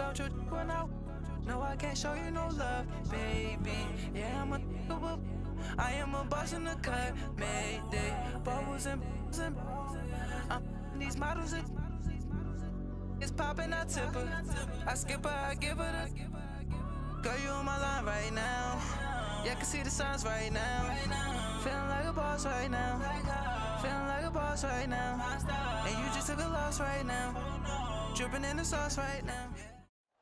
about your when I no, I can't show you no love, baby. Yeah, I am a boss in the cut, mayday. Bubbles and I'm these models. It's popping, I tip her. I skip her, I give her the. Girl, you on my line right now. Yeah, I can see the signs right now. Feeling like a boss right now. Feeling like a boss right now. And you just took a loss right now. Dripping in the sauce right now.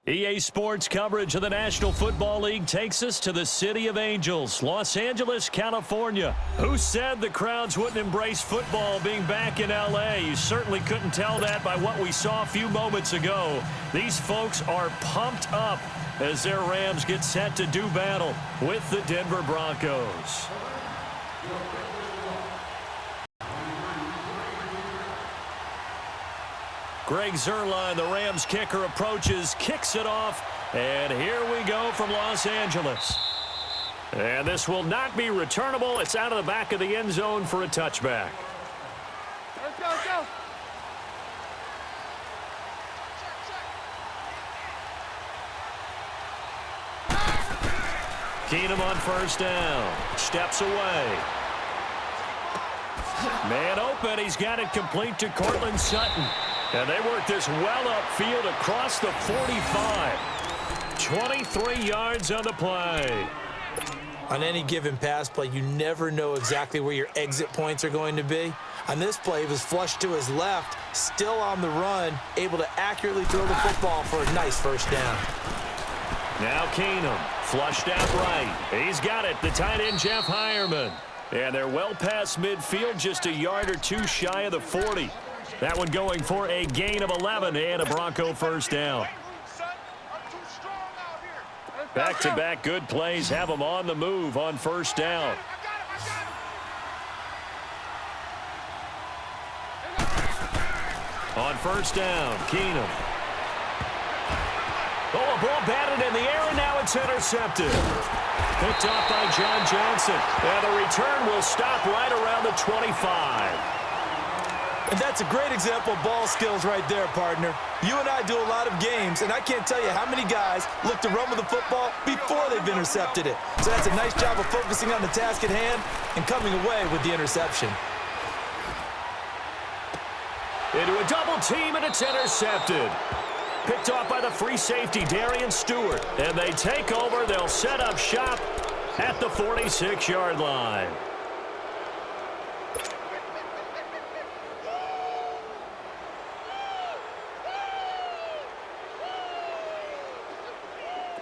EA Sports coverage of the National Football League takes us to the City of Angels, Los Angeles, California. Who said the crowds wouldn't embrace football being back in L.A.? You certainly couldn't tell that by what we saw a few moments ago. These folks are pumped up as their Rams get set to do battle with the Denver Broncos. Greg Zuerlein, the Rams kicker, approaches, kicks it off, and here we go from Los Angeles. And this will not be returnable. It's out of the back of the end zone for a touchback. Let's go, let's go. Keenum on first down. Steps away. Man open. He's got it complete to Cortland Sutton. And they work this well upfield across the 45. 23 yards on the play. On any given pass play, you never know exactly where your exit points are going to be. On this play, he was flushed to his left, still on the run, able to accurately throw the football for a nice first down. Now Keenum, flushed out right. He's got it, the tight end Jeff Heuerman. And they're well past midfield, just a yard or two shy of the 40. That one going for a gain of 11 and a Bronco first down. Back-to-back good plays have them on the move on first down. On first down, Keenum. Oh, a ball batted in the air, and now it's intercepted. Picked off by John Johnson. And the return will stop right around the 25. And that's a great example of ball skills right there, partner. You and I do a lot of games, and I can't tell you how many guys look to run with the football before they've intercepted it. So that's a nice job of focusing on the task at hand and coming away with the interception. Into a double team, and it's intercepted. Picked off by the free safety, Darian Stewart. And they take over. They'll set up shop at the 46-yard line.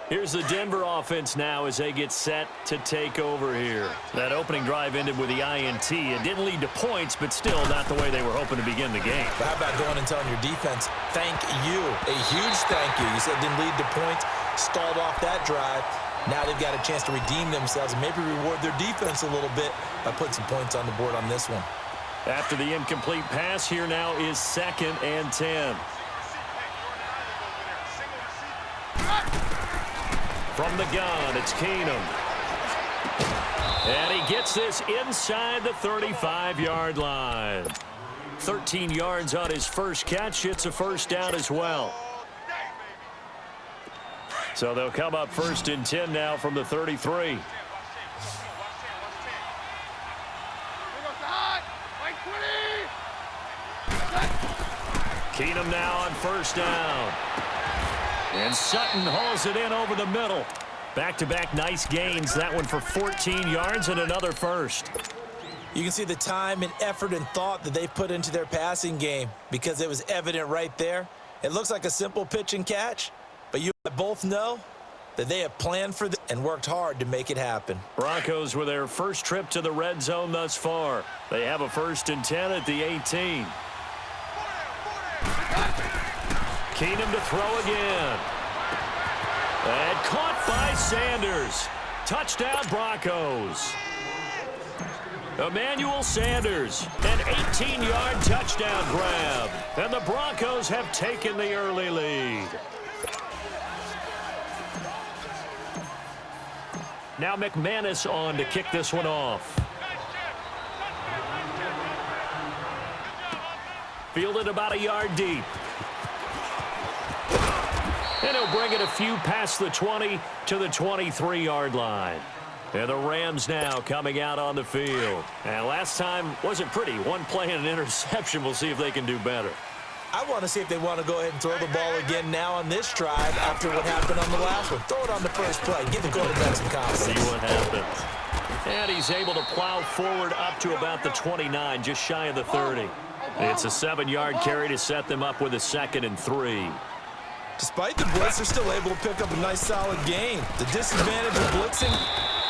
Here's the Denver offense now as they get set to take over here. That opening drive ended with the INT. It didn't lead to points, but still not the way they were hoping to begin the game. But how about going and telling your defense, thank you, a huge thank you. You said it didn't lead to points, stalled off that drive. Now they've got a chance to redeem themselves and maybe reward their defense a little bit by putting some points on the board on this one. After the incomplete pass, here now is 2nd and 10. From the gun, it's Keenum. And he gets this inside the 35-yard line. 13 yards on his first catch. It's a first down as well. So they'll come up 1st and 10 now from the 33. Keenum now on first down. And Sutton hauls it in over the middle. Back-to-back nice gains. That one for 14 yards and another first. You can see the time and effort and thought that they put into their passing game because it was evident right there. It looks like a simple pitch and catch, but you both know that they have planned for this and worked hard to make it happen. Broncos with their first trip to the red zone thus far. They have a 1st and 10 at the 18. Keenum to throw again. And caught by Sanders. Touchdown Broncos. Emmanuel Sanders, an 18-yard touchdown grab. And the Broncos have taken the early lead. Now McManus on to kick this one off. Fielded about a yard deep. And it He'll bring it a few past the 20 to the 23-yard line. And the Rams now coming out on the field. And last time wasn't pretty. One play and an interception. We'll see if they can do better. I want to see if they want to go ahead and throw the ball again now on this drive after what happened on the last one. Throw it on the first play. Give the quarterback some confidence. See what happens. And he's able to plow forward up to about the 29, just shy of the 30. It's a 7-yard carry to set them up with a 2nd and 3. Despite the blitz, they're still able to pick up a nice solid gain. The disadvantage of blitzing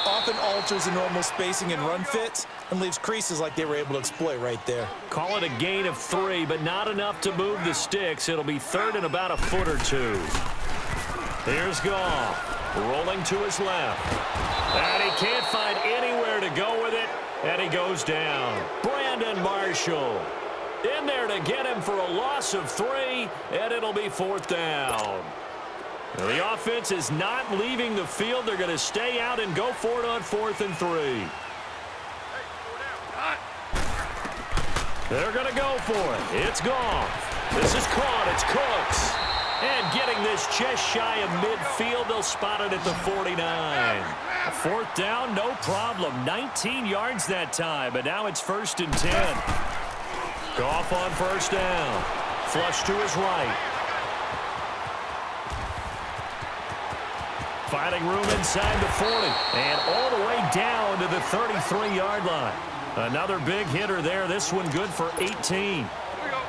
often alters the normal spacing and run fits and leaves creases like they were able to exploit right there. Call it a gain of 3, but not enough to move the sticks. It'll be 3rd and about a foot or 2. Here's Goff, rolling to his left. And he can't find anywhere to go with it, and he goes down. Brandon Marshall in there to get him for a loss of 3, and it'll be 4th down. Now, the offense is not leaving the field. They're going to stay out and go for it on 4th and 3. They're going to go for it. It's Goff. This is caught. It's Cooks. And getting this just shy of midfield, they'll spot it at the 49. A 4th down, no problem. 19 yards that time, but now it's 1st and 10. Goff on 1st down. Flush to his right. Finding room inside the 40. And all the way down to the 33-yard line. Another big hitter there. This one good for 18.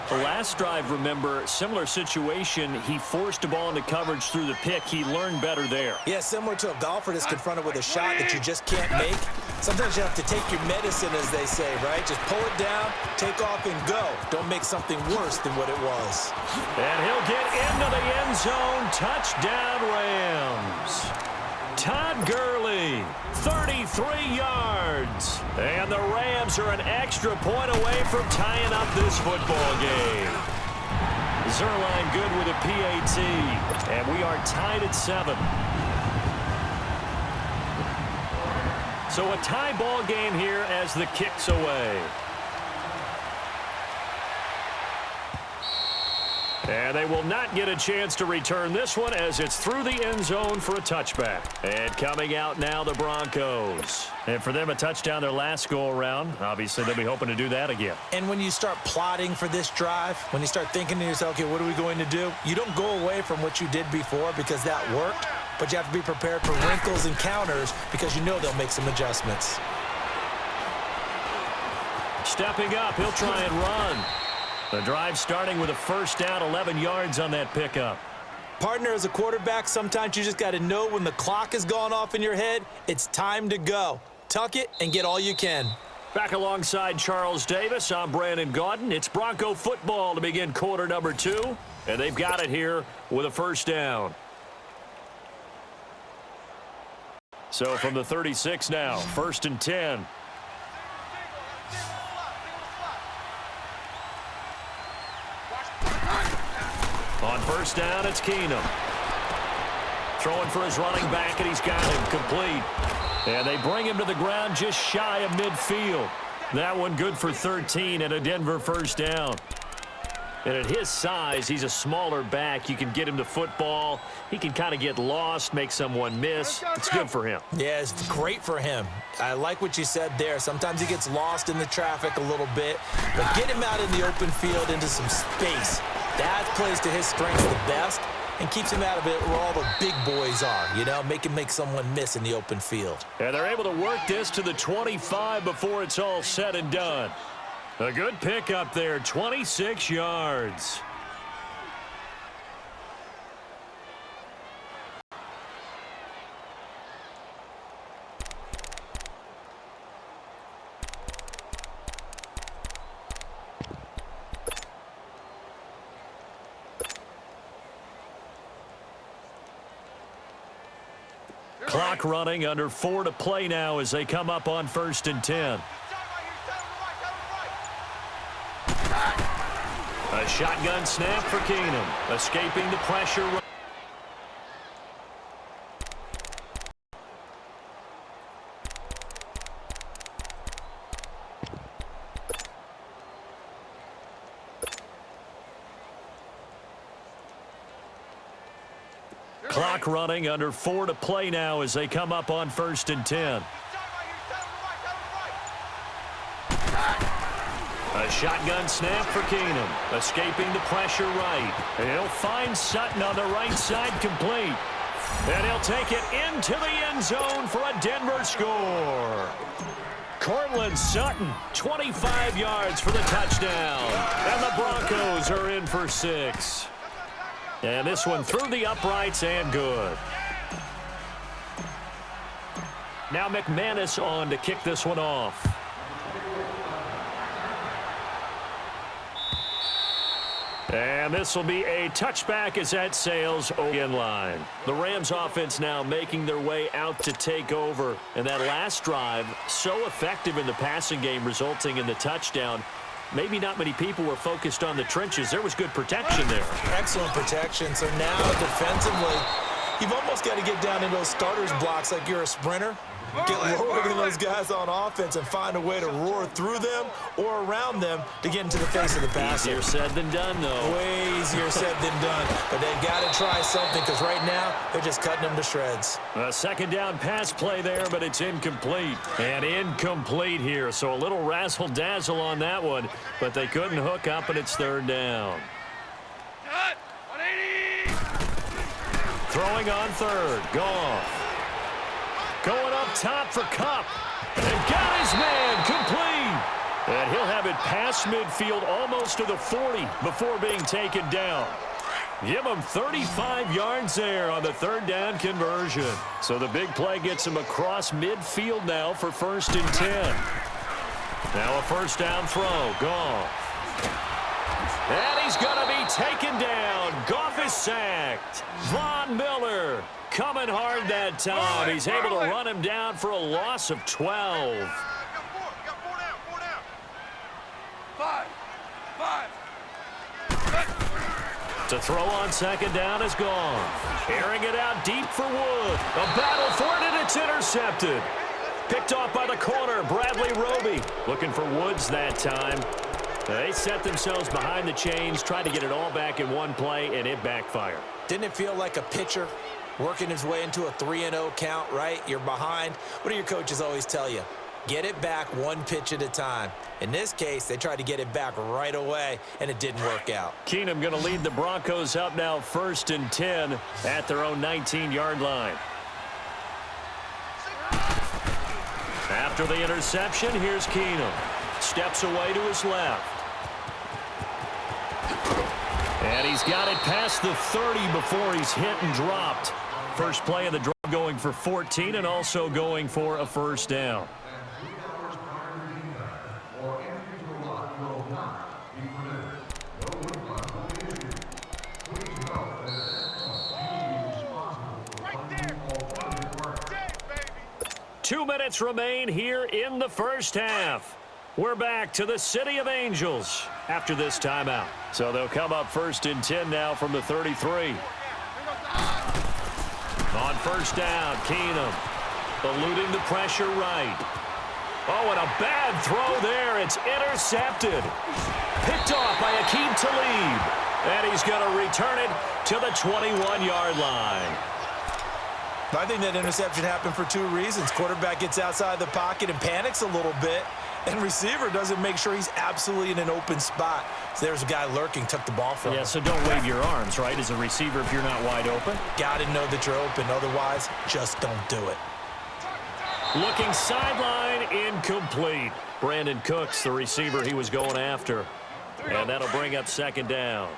The last drive, remember, similar situation. He forced the ball into coverage through the pick. He learned better there. Yeah, similar to a golfer that's confronted with a shot that you just can't make. Sometimes you have to take your medicine, as they say, right? Just pull it down, take off, and go. Don't make something worse than what it was. And he'll get into the end zone. Touchdown, Rams. Todd Gurley, 33 yards. And the Rams are an extra point away from tying up this football game. Zerline good with a PAT. And we are tied at 7. So a tie ball game here as the kick's away. And they will not get a chance to return this one as it's through the end zone for a touchback. And coming out now, the Broncos. And for them, a touchdown their last go-around. Obviously, they'll be hoping to do that again. And when you start plotting for this drive, when you start thinking to yourself, okay, what are we going to do? You don't go away from what you did before because that worked, but you have to be prepared for wrinkles and counters because you know they'll make some adjustments. Stepping up, he'll try and run. The drive starting with a 1st down, 11 yards on that pickup. Partner, as a quarterback, sometimes you just got to know when the clock has gone off in your head, it's time to go. Tuck it and get all you can. Back alongside Charles Davis, I'm Brandon Gaudin. It's Bronco football to begin quarter number 2, and they've got it here with a 1st down. So from the 36 now, 1st and 10. On 1st down, it's Keenum. Throwing for his running back, and he's got him complete. And they bring him to the ground just shy of midfield. That one good for 13 and a Denver 1st down. And at his size, he's a smaller back. You can get him the football. He can kind of get lost, make someone miss. It's good for him. Yeah, it's great for him. I like what you said there. Sometimes he gets lost in the traffic a little bit, but get him out in the open field into some space. That plays to his strengths the best and keeps him out of it where all the big boys are, you know, make him make someone miss in the open field. And they're able to work this to the 25 before it's all said and done. A good pickup there, 26 yards. Clock running, under 4 to play now as they come up on 1st and 10. A shotgun snap for Keenum, escaping the pressure. Clock running, under 4 to play now as they come up on 1st and 10. A shotgun snap for Keenum, escaping the pressure right. And he'll find Sutton on the right side, complete. And he'll take it into the end zone for a Denver score. Cortland Sutton, 25 yards for the touchdown. And the Broncos are in for 6. And this one through the uprights and good. Now McManus on to kick this one off. And this will be a touchback as that sails in line. The Rams offense now making their way out to take over. And that last drive, so effective in the passing game, resulting in the touchdown. Maybe not many people were focused on the trenches. There was good protection there. Excellent protection. So now defensively, you've almost got to get down in those starters blocks like you're a sprinter. Get lower than those guys on offense and find a way to roar through them or around them to get into the face of the passer. Easier said than done, though. Way easier said than done. But they've got to try something because right now they're just cutting them to shreds. A second down pass play there, but it's incomplete. And incomplete here, so a little razzle-dazzle on that one. But they couldn't hook up, and it's 3rd down. Throwing on 3rd. Goff. Going up top for Kupp. And got his man complete. And he'll have it past midfield almost to the 40 before being taken down. Give him 35 yards there on the 3rd down conversion. So the big play gets him across midfield now for 1st and 10. Now a 1st down throw. Goff. And he's going to be taken down. Goff is sacked. Von Miller coming hard that time. He's able to run him down for a loss of 12. To throw on 2nd down is Goff. Airing it out deep for Wood. A battle for it, and it's intercepted. Picked off by the corner, Bradley Roby. Looking for Woods that time. They set themselves behind the chains, tried to get it all back in one play, and it backfired. Didn't it feel like a pitcher working his way into a 3-0 count, right? You're behind. What do your coaches always tell you? Get it back one pitch at a time. In this case, they tried to get it back right away, and it didn't work out. Keenum going to lead the Broncos up now 1st and 10 at their own 19-yard line. After the interception, here's Keenum. Steps away to his left. And he's got it past the 30 before he's hit and dropped. First play of the drive going for 14 and also going for a 1st down. Two minutes remain here in the first half. We're back to the City of Angels after this timeout. So they'll come up 1st and 10 now from the 33. On 1st down, Keenum eluding the pressure right. Oh, and a bad throw there. It's intercepted. Picked off by Akeem Talib. And he's going to return it to the 21-yard line. I think that interception happened for 2 reasons. Quarterback gets outside the pocket and panics a little bit. And receiver doesn't make sure he's absolutely in an open spot. So there's a guy lurking, took the ball from him. Yeah, so don't wave your arms, right, as a receiver if you're not wide open. Got to know that you're open. Otherwise, just don't do it. Looking sideline, incomplete. Brandon Cooks, the receiver he was going after. And that'll bring up 2nd down.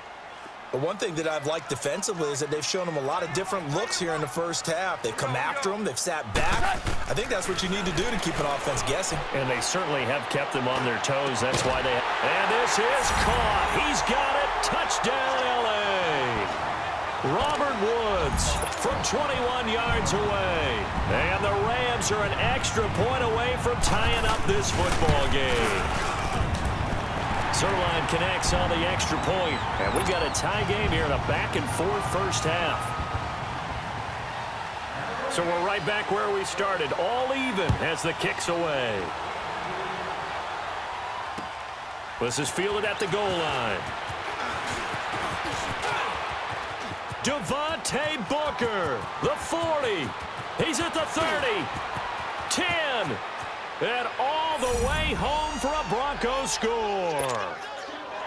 But one thing that I've liked defensively is that they've shown him a lot of different looks here in the first half. They've come after him. They've sat back. I think that's what you need to do to keep an offense guessing. And they certainly have kept them on their toes. That's why they... And this is caught. He's got it. Touchdown, L.A. Robert Woods from 21 yards away. And the Rams are an extra point away from tying up this football game. Zerline connects on the extra point. And we've got a tie game here in a back-and-forth first half. So we're right back where we started, all even as the kick's away. This is fielded at the goal line. Devontae Booker, the 40. He's at the 30, 10, and all the way home for a Broncos score.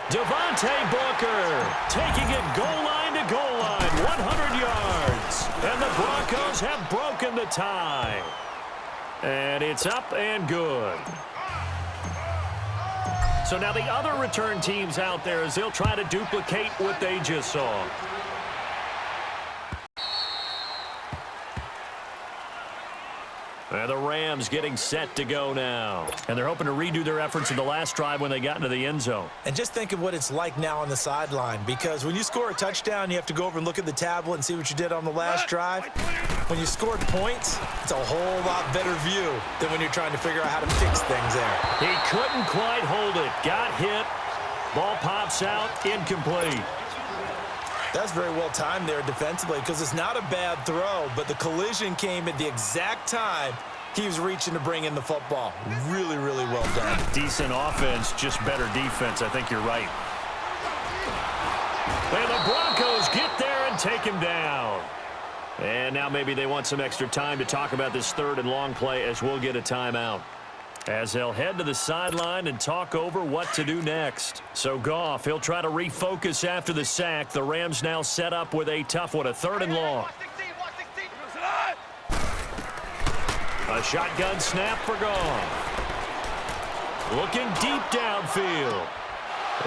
Devontae Booker taking it goal line to goal line, 100 yards. And the Broncos have broken the tie. And it's up and good. So now the other return teams out there as they'll try to duplicate what they just saw. And the Rams getting set to go now. And they're hoping to redo their efforts in the last drive when they got into the end zone. And just think of what it's like now on the sideline, because when you score a touchdown, you have to go over and look at the tablet and see what you did on the last drive. When you scored points, it's a whole lot better view than when you're trying to figure out how to fix things there. He couldn't quite hold it. Got hit. Ball pops out. Incomplete. That's very well timed there defensively, because it's not a bad throw, but the collision came at the exact time he was reaching to bring in the football. Really, really well done. Decent offense, just better defense. I think you're right. And the Broncos get there and take him down. And now maybe they want some extra time to talk about this third and long play as we'll get a timeout. As they'll head to the sideline and talk over what to do next. So Goff, he'll try to refocus after the sack. The Rams now set up with a tough one, a third and long. A shotgun snap for Goff. Looking deep downfield.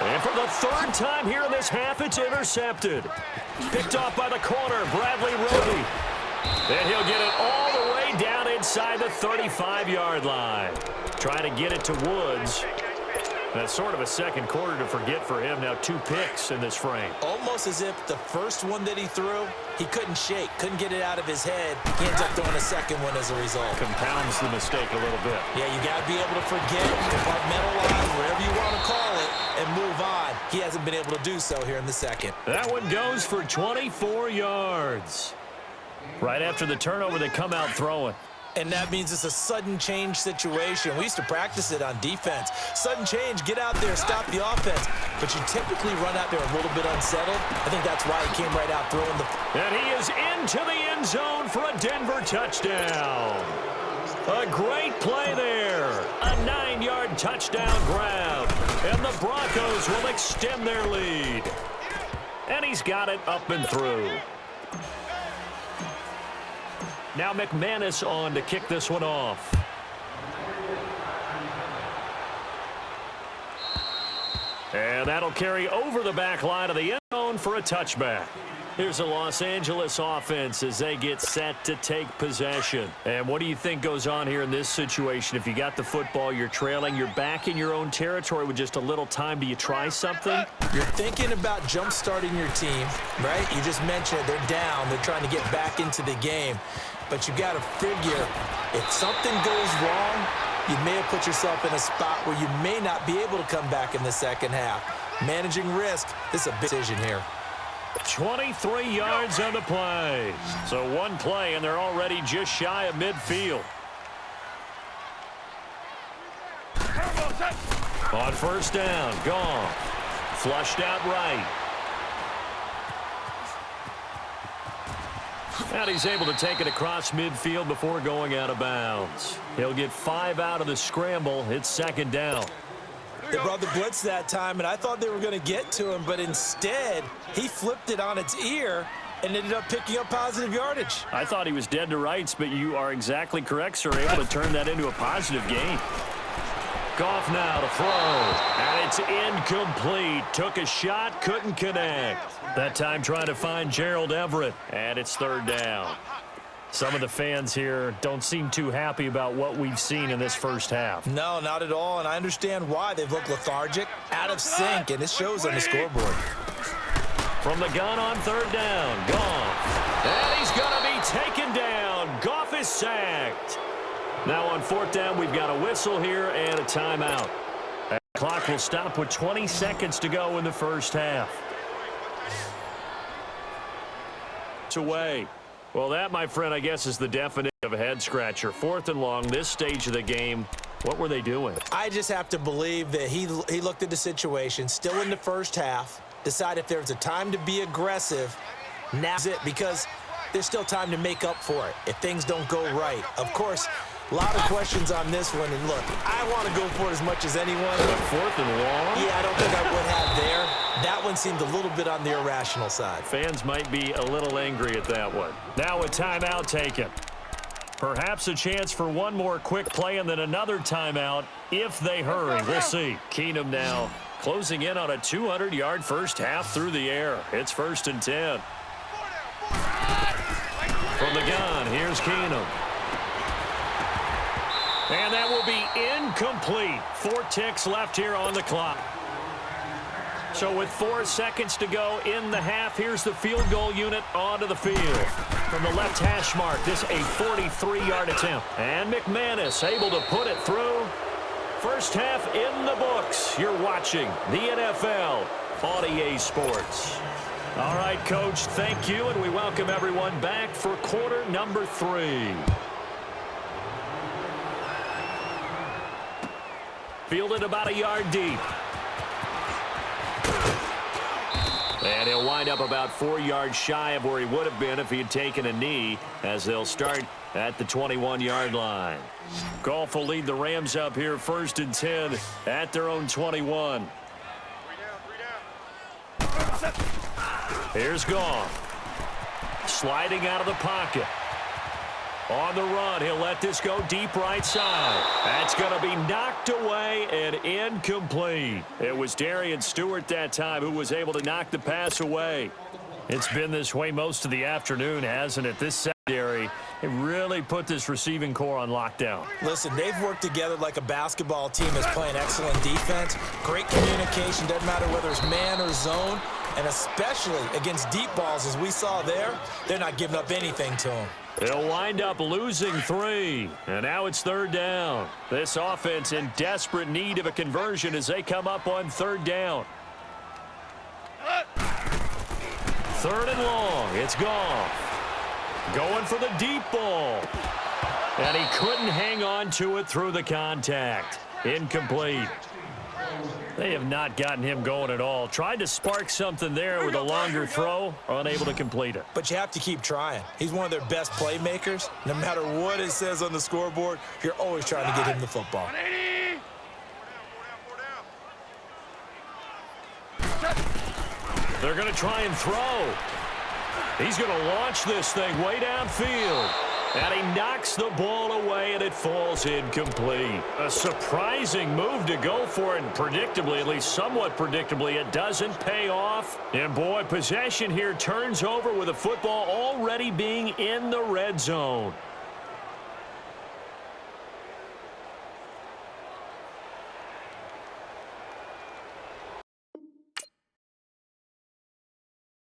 And for the third time here in this half, it's intercepted. Picked off by the corner, Bradley Roby. And he'll get it all the way down inside the 35-yard line. Trying to get it to Woods. That's sort of a second quarter to forget for him. Now 2 picks in this frame. Almost as if the first one that he threw, he couldn't shake, couldn't get it out of his head. He ends up throwing a second one as a result. Compounds the mistake a little bit. Yeah, you got to be able to forget, compartmentalize, whatever you want to call it, and move on. He hasn't been able to do so here in the second. That one goes for 24 yards. Right after the turnover, they come out throwing. And that means it's a sudden change situation. We used to practice it on defense. Sudden change, get out there, stop the offense. But you typically run out there a little bit unsettled. I think that's why he came right out throwing the... And he is into the end zone for a Denver touchdown. A great play there. A 9-yard touchdown grab. And the Broncos will extend their lead. And he's got it up and through. Now McManus on to kick this one off. And that'll carry over the back line of the end zone for a touchback. Here's the Los Angeles offense as they get set to take possession. And what do you think goes on here in this situation? If you got the football, you're trailing, you're back in your own territory with just a little time. Do you try something? You're thinking about jump-starting your team, right? You just mentioned it. They're down. They're trying to get back into the game. But you got to figure, if something goes wrong, you may have put yourself in a spot where you may not be able to come back in the second half. Managing risk, this is a big decision here. 23 yards on the play. So one play, and they're already just shy of midfield. On first down, Goff. Flushed out right. And he's able to take it across midfield before going out of bounds. He'll get 5 out of the scramble. It's second down. They brought the blitz that time, and I thought they were going to get to him, but instead, he flipped it on its ear and ended up picking up positive yardage. I thought he was dead to rights, but you are exactly correct, sir. Able to turn that into a positive gain. Goff now to throw, and it's incomplete. Took a shot, couldn't connect. That time trying to find Gerald Everett, and it's third down. Some of the fans here don't seem too happy about what we've seen in this first half. No, not at all, and I understand why. They've looked lethargic, out of sync, and it shows on the scoreboard. From the gun on third down, Goff. And he's going to be taken down. Goff is sacked. Now on fourth down, we've got a whistle here and a timeout. The clock will stop with 20 seconds to go in the first half. It's away. Well, that, my friend, I guess is the definition of a head-scratcher. Fourth and long, this stage of the game, what were they doing? I just have to believe that he looked at the situation, still in the first half, decided if there was a time to be aggressive, Now's it, because there's still time to make up for it if things don't go right. Of course, a lot of questions on this one, and look, I want to go for it as much as anyone. But 4th and long? Yeah, I don't think I would have there. That one seemed a little bit on the irrational side. Fans might be a little angry at that one. Now a timeout taken. Perhaps a chance for one more quick play and then another timeout if they hurry. We'll see. Keenum now closing in on a 200-yard first half through the air. It's 1st and 10. From the gun, here's Keenum. And that will be incomplete. 4 ticks left here on the clock. So with 4 seconds to go in the half, here's the field goal unit onto the field. From the left hash mark, this a 43-yard attempt. And McManus able to put it through. First half in the books. You're watching the NFL on EA Sports. All right, Coach, thank you, and we welcome everyone back for quarter number 3. Fielded about a yard deep. And he'll wind up about 4 yards shy of where he would have been if he had taken a knee, as they'll start at the 21-yard line. Goff will lead the Rams up here 1st and 10 at their own 21. Here's Goff. Sliding out of the pocket. On the run, he'll let this go deep right side. That's going to be knocked away and incomplete. It was Darian Stewart that time who was able to knock the pass away. It's been this way most of the afternoon, hasn't it? This secondary, it really put this receiving core on lockdown. Listen, they've worked together like a basketball team is playing excellent defense. Great communication, doesn't matter whether it's man or zone. And especially against deep balls, as we saw there, they're not giving up anything to them. They'll wind up losing 3, and now it's 3rd down. This offense in desperate need of a conversion as they come up on 3rd down. 3rd and long, it's Goff. Going for the deep ball. And he couldn't hang on to it through the contact. Incomplete. They have not gotten him going at all. Tried to spark something there with a longer throw, unable to complete it. But you have to keep trying. He's one of their best playmakers. No matter what it says on the scoreboard, you're always trying to get him the football. They're going to try and throw. He's going to launch this thing way downfield. And he knocks the ball away, and it falls incomplete. A surprising move to go for it, and predictably, at least somewhat predictably, it doesn't pay off. And, boy, possession here turns over with the football already being in the red zone.